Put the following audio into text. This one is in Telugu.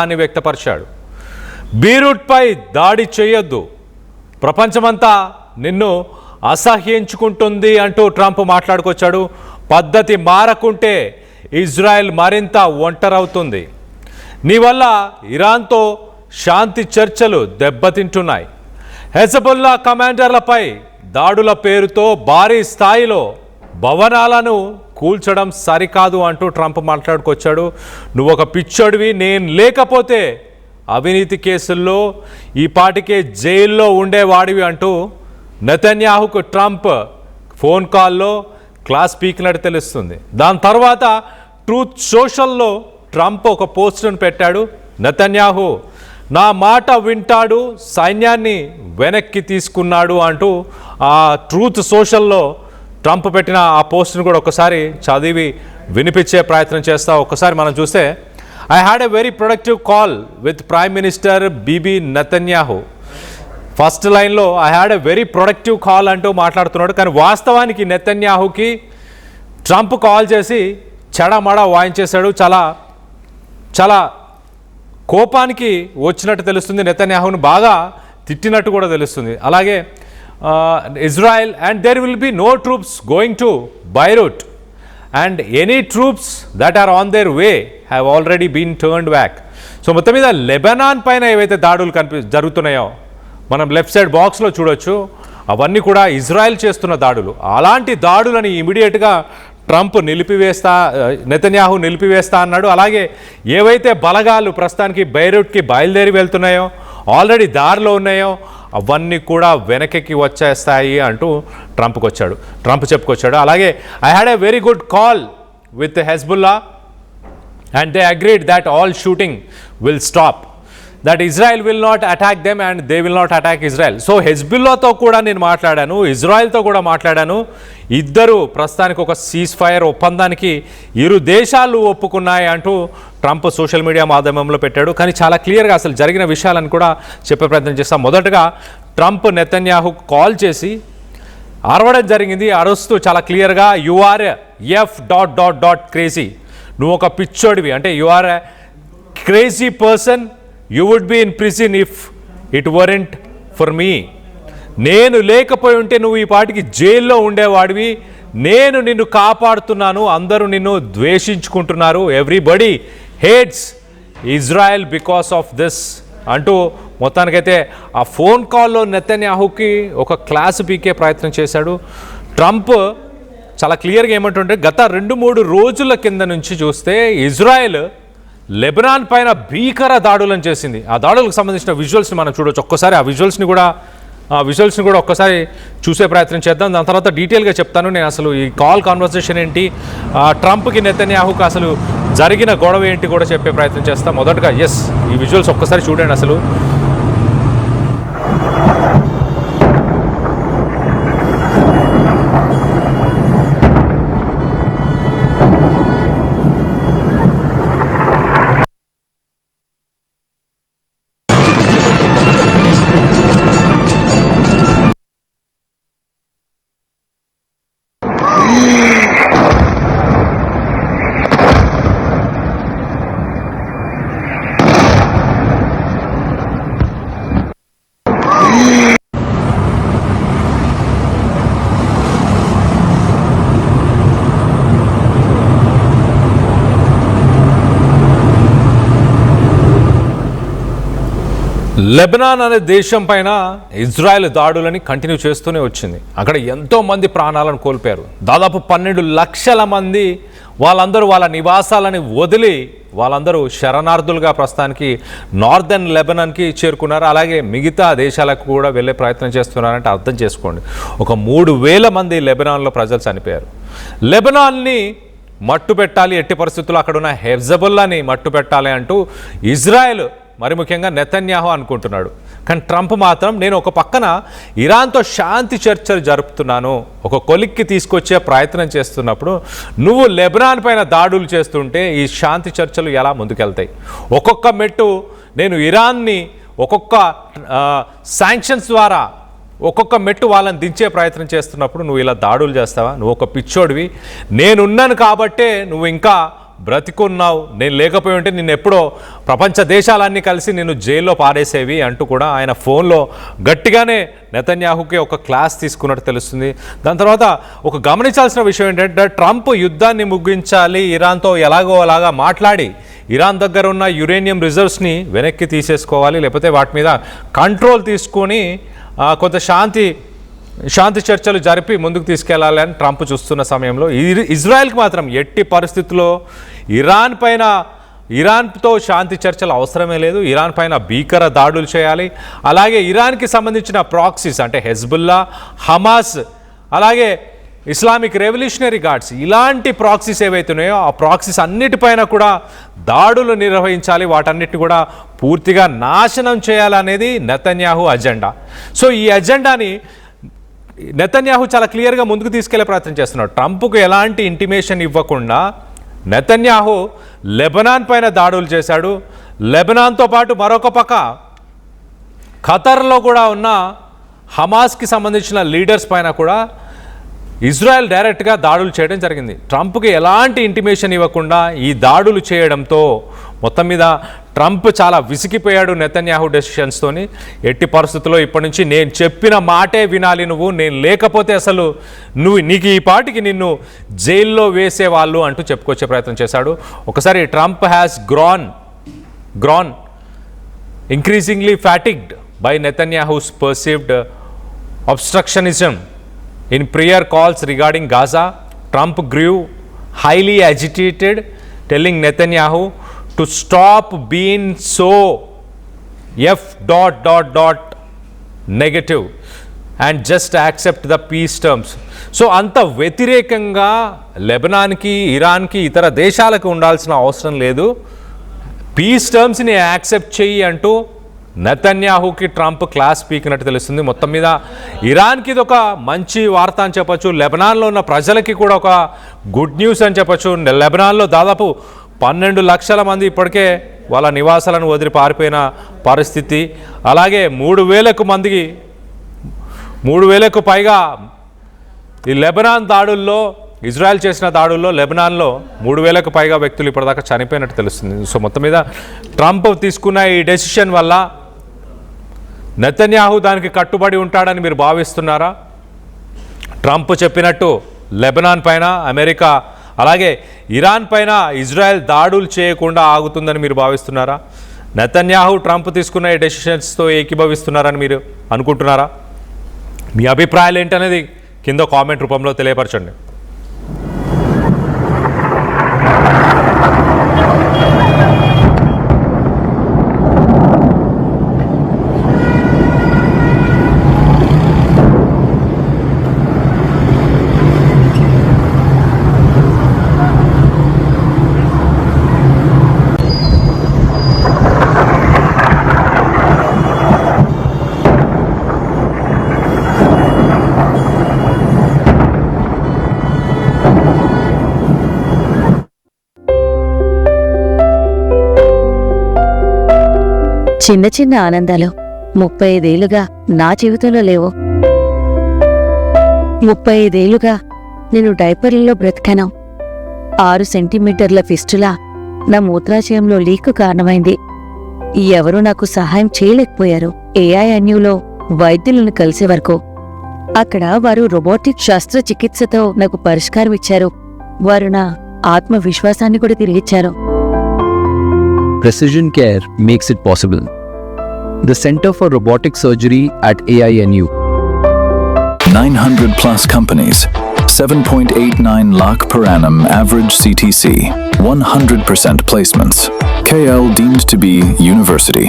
అని వ్యక్తపరిచాడు. బీరూట్పై దాడి చేయొద్దు, ప్రపంచమంతా నిన్ను అసహ్యించుకుంటుంది అంటూ ట్రంప్ మాట్లాడుకొచ్చాడు. పద్ధతి మారకుంటే ఇజ్రాయెల్ మరింత ఒంటరవుతుంది. నీ వల్ల ఇరాన్తో శాంతి చర్చలు దెబ్బతింటున్నాయి. హెజబుల్లా కమాండర్లపై దాడుల పేరుతో భారీ స్థాయిలో భవనాలను కూల్చడం సరికాదు అంటూ ట్రంప్ మాట్లాడుకొచ్చాడు. నువ్వు ఒక పిచ్చోడివి, నేను లేకపోతే అవినీతి కేసుల్లో ఈ పాటికే జైల్లో ఉండేవాడివి అంటూ నెతన్యాహుకు ట్రంప్ ఫోన్ కాల్లో క్లాస్ పీకినట్టు తెలుస్తుంది. దాని తర్వాత ట్రూత్ సోషల్లో ట్రంప్ ఒక పోస్టును పెట్టాడు. నెతన్యాహు నా మాట వింటాడు, సైన్యాన్ని వెనక్కి తీసుకున్నాడు అంటూ ఆ ట్రూత్ సోషల్లో ట్రంప్ పెట్టిన ఆ పోస్ట్ను కూడా ఒకసారి చదివి వినిపించే ప్రయత్నం చేస్తా. ఒకసారి మనం చూస్తే, I had a very productive call with Prime Minister Bibi Netanyahu. First లైన్లో I had a very productive call అంటూ మాట్లాడుతున్నాడు. కానీ వాస్తవానికి నెతన్యాహుకి ట్రంప్ కాల్ చేసి చెడమడ వాయించేశాడు. చాలా చాలా కోపానికి వచ్చినట్టు తెలుస్తుంది. నెతన్యాహును బాగా తిట్టినట్టు కూడా తెలుస్తుంది. అలాగే Israel and there will be no troops going to Beirut and any troops that are on their way have already been turned back. So మొత్తం మీద లెబనాన్ పైన ఏవైతే దాడులు జరుగుతున్నాయో మనం లెఫ్ట్ సైడ్ బాక్స్లో చూడొచ్చు, అవన్నీ కూడా ఇజ్రాయెల్ చేస్తున్న దాడులు. అలాంటి దాడులని ఇమీడియట్గా ట్రంప్ నెతన్యాహు నిలిపివేస్తా అన్నాడు. అలాగే ఏవైతే బలగాలు ప్రస్తుతానికి బైరూట్కి బయలుదేరి వెళ్తున్నాయో, ఆల్రెడీ దారిలో ఉన్నాయో, అవన్నీ కూడా వెనక్కి వచ్చేస్తాయి అంటూ ట్రంప్ చెప్పుకొచ్చాడు. అలాగే I had a very good call with Hezbollah and they agreed that all shooting will stop, that Israel will not attack them and they will not attack Israel. So హెజ్బుల్లాతో కూడా నేను మాట్లాడాను, ఇజ్రాయెల్తో కూడా మాట్లాడాను. ఇద్దరు ప్రస్తుతానికి ఒక సీజ్ ఫైర్ ఒప్పందానికి ఇరు దేశాలు ఒప్పుకున్నాయి అంటూ ట్రంప్ సోషల్ మీడియా మాధ్యమంలో పెట్టాడు. కానీ చాలా క్లియర్గా అసలు జరిగిన విషయాలను కూడా చెప్పే ప్రయత్నం చేస్తాం. మొదటగా ట్రంప్ నెతన్యాహు కాల్ చేసి అరవడం జరిగింది. అరుస్తూ చాలా క్లియర్గా యు ఆర్ ఎఫ్ క్రేజీ, నువ్వు ఒక పిచ్చోడివి, అంటే you are a crazy person, you would be in prison if it weren't for me. నేను లేకపోయి ఉంటే నువ్వు ఈ పాటికి జైల్లో ఉండేవాడివి. నేను నిన్ను కాపాడుతున్నాను, అందరూ నిన్ను ద్వేషించుకుంటున్నారు. Everybody hates Israel because of this అంటూ మొత్తానికైతే ఆ ఫోన్ కాల్లో నెతన్యాహుకి ఒక క్లాస్ పీకే ప్రయత్నం చేశాడు. ట్రంప్ చాలా క్లియర్గా ఏమంటుంటే, గత 2-3 రోజుల కింద నుంచి చూస్తే ఇజ్రాయెల్ లెబనాన్ పైన భీకర దాడులను చేసింది. ఆ దాడులకు సంబంధించిన విజువల్స్ని మనం చూడవచ్చు. ఒక్కసారి ఆ విజువల్స్ని కూడా ఒక్కసారి చూసే ప్రయత్నం చేద్దాం. దాని తర్వాత డీటెయిల్గా చెప్తాను నేను అసలు ఈ కాల్ కాన్వర్సేషన్ ఏంటి, ట్రంప్కి నెతన్యాహుకి అసలు జరిగిన గొడవ ఏంటి కూడా చెప్పే ప్రయత్నం చేస్తాం. మొదటగా ఈ విజువల్స్ ఒక్కసారి చూడండి. అసలు లెబనాన్ అనే దేశం పైన ఇజ్రాయెల్ దాడులని కంటిన్యూ చేస్తూనే వచ్చింది. అక్కడ ఎంతోమంది ప్రాణాలను కోల్పోయారు. దాదాపు 12 లక్షల మంది వాళ్ళందరూ వాళ్ళ నివాసాలని వదిలి వాళ్ళందరూ శరణార్థులుగా ప్రస్తుతానికి నార్దర్న్ లెబనాన్కి చేరుకున్నారు. అలాగే మిగతా దేశాలకు కూడా వెళ్ళే ప్రయత్నం చేస్తున్నారంటే అర్థం చేసుకోండి. ఒక 3,000 మంది లెబనాన్లో ప్రజలు చనిపోయారు. లెబనాన్ని మట్టు పెట్టాలి, ఎట్టి పరిస్థితుల్లో అక్కడ ఉన్న హెజ్బుల్లాని మట్టు పెట్టాలి అంటూ ఇజ్రాయెల్ మరి ముఖ్యంగా నెతన్యాహు అనుకుంటున్నాడు. కానీ ట్రంప్ మాత్రం నేను ఒక పక్కన ఇరాన్తో శాంతి చర్చలు జరుపుతున్నాను, ఒక కొలిక్కి తీసుకొచ్చే ప్రయత్నం చేస్తున్నప్పుడు నువ్వు లెబనాన్ పైన దాడులు చేస్తుంటే ఈ శాంతి చర్చలు ఎలా ముందుకెళ్తాయి? ఒక్కొక్క మెట్టు నేను ఇరాన్ని ఒక్కొక్క శాంక్షన్స్ ద్వారా ఒక్కొక్క మెట్టు వాళ్ళని దించే ప్రయత్నం చేస్తున్నప్పుడు నువ్వు ఇలా దాడులు చేస్తావా? నువ్వు ఒక పిచ్చోడివి. నేనున్నాను కాబట్టే నువ్వు ఇంకా బ్రతికున్నావు, నేను లేకపోయి ఉంటే నిన్ను ఎప్పుడో ప్రపంచ దేశాలన్నీ కలిసి నిన్ను జైల్లో పారేసేవి అంటూ కూడా ఆయన ఫోన్లో గట్టిగానే నెతన్యాహుకి ఒక క్లాస్ తీసుకున్నట్టు తెలుస్తుంది. దాని తర్వాత ఒక గమనించాల్సిన విషయం ఏంటంటే ట్రంప్ యుద్ధాన్ని ముగించాలి, ఇరాన్తో ఎలాగో అలాగా మాట్లాడి ఇరాన్ దగ్గర ఉన్న యురేనియం రిజర్వ్స్ని వెనక్కి తీసేసుకోవాలి, లేకపోతే వాటి మీద కంట్రోల్ తీసుకొని కొంత శాంతి చర్చలు జరిపి ముందుకు తీసుకెళ్లాలి అని ట్రంప్ చూస్తున్న సమయంలో ఇజ్రాయెల్కి మాత్రం ఎట్టి పరిస్థితుల్లో ఇరాన్తో శాంతి చర్చలు అవసరమే లేదు. ఇరాన్ పైన భీకర దాడులు చేయాలి. అలాగే ఇరాన్కి సంబంధించిన ప్రాక్సీస్ అంటే హెజ్బుల్లా, హమాస్, అలాగే ఇస్లామిక్ రెవల్యూషనరీ గార్డ్స్ ఇలాంటి ప్రాక్సీస్ ఏవైతున్నాయో ఆ ప్రాక్సీస్ అన్నిటిపైన కూడా దాడులు నిర్వహించాలి, వాటన్నిటిని కూడా పూర్తిగా నాశనం చేయాలనేది నెతన్యాహు అజెండా. సో ఈ అజెండాని నెతన్యాహు చాలా క్లియర్గా ముందుకు తీసుకెళ్లే ప్రయత్నం చేస్తున్నాడు. ట్రంప్కు ఎలాంటి ఇంటిమేషన్ ఇవ్వకుండా నెతన్యాహు లెబనాన్ పైన దాడులు చేశాడు. లెబనాన్తో పాటు మరొక పక్క ఖతర్లో కూడా ఉన్న హమాస్కి సంబంధించిన లీడర్స్ పైన కూడా ఇజ్రాయెల్ డైరెక్ట్గా దాడులు చేయడం జరిగింది. ట్రంప్కి ఎలాంటి ఇంటిమేషన్ ఇవ్వకుండా ఈ దాడులు చేయడంతో మొత్తం మీద ట్రంప్ చాలా విసిగిపోయాడు నెతన్యాహు డెసిషన్స్తోని. ఎట్టి పరిస్థితుల్లో ఇప్పటి నుంచి నేను చెప్పిన మాటే వినాలి నువ్వు, నేను లేకపోతే అసలు నీకు ఈ పాటికి నిన్ను జైల్లో వేసేవాళ్ళు అంటూ చెప్పుకొచ్చే ప్రయత్నం చేశాడు. ఒకసారి Trump has grown increasingly fatigued by Netanyahu's perceived obstructionism in prayer calls regarding Gaza. Trump grew highly agitated, telling Netanyahu to stop being so negative and just accept the peace terms. So అంత వ్యతిరేకంగా లెబనాన్కి, ఇరాన్కి, ఇతర దేశాలకు ఉండాల్సిన అవసరం లేదు, పీస్ టర్మ్స్ని యాక్సెప్ట్ చెయ్యి అంటూ నెతన్యాహుకి ట్రంప్ క్లాస్ పీకినట్టు తెలుస్తుంది. మొత్తం మీద ఇరాన్కి ఇది ఒక మంచి వార్త అని చెప్పచ్చు, లెబనాన్లో ఉన్న ప్రజలకి కూడా ఒక గుడ్ న్యూస్ అని చెప్పచ్చు. లెబనాన్లో దాదాపు 12 లక్షల మంది ఇప్పటికే వాళ్ళ నివాసాలను వదిలి పారిపోయిన పరిస్థితి. అలాగే 3,000కు పైగా ఈ లెబనాన్ దాడుల్లో, ఇజ్రాయెల్ చేసిన దాడుల్లో లెబనాన్లో 3,000కు పైగా వ్యక్తులు ఇప్పటిదాకా చనిపోయినట్టు తెలుస్తుంది. సో మొత్తం మీద ట్రంప్ తీసుకున్న ఈ డెసిషన్ వల్ల నెతన్యాహు దానికి కట్టుబడి ఉంటాడని మీరు భావిస్తున్నారా? ట్రంప్ చెప్పినట్టు లెబనాన్ పైన అమెరికా అలాగే ఇరాన్ పైన ఇజ్రాయెల్ దాడులు చేయకుండా ఆగుతుందని మీరు భావిస్తున్నారా? నెతన్యాహు ట్రంప్ తీసుకున్న ఈ డెసిషన్స్తో ఏకీభవిస్తున్నారని మీరు అనుకుంటున్నారా? మీ అభిప్రాయాలు ఏంటనేది కింద కామెంట్ రూపంలో తెలియపరచండి. చిన్న చిన్న ఆనందాలు 35 ఏళ్లుగా నా జీవితంలో లేవు. 35 ఏళ్లుగా నేను డైపర్లలో బ్రతికాను. 6 సెంటీమీటర్ల ఫిస్టులా నా మూత్రాశయంలో లీకు కారణమైంది. ఎవరూ నాకు సహాయం చేయలేకపోయారు. ఏఐఎన్యూలో వైద్యులను కలిసే వరకు అక్కడ వారు రోబోటిక్ శస్త్రచికిత్సతో నాకు పరిష్కారం ఇచ్చారు. వారు నా ఆత్మవిశ్వాసాన్ని కూడా తిరిగిచ్చారు. Precision Care makes it possible. The Center for Robotic Surgery at AINU. 900 plus companies, 7.89 lakh per annum average CTC, 100% placements. KL deemed to be university.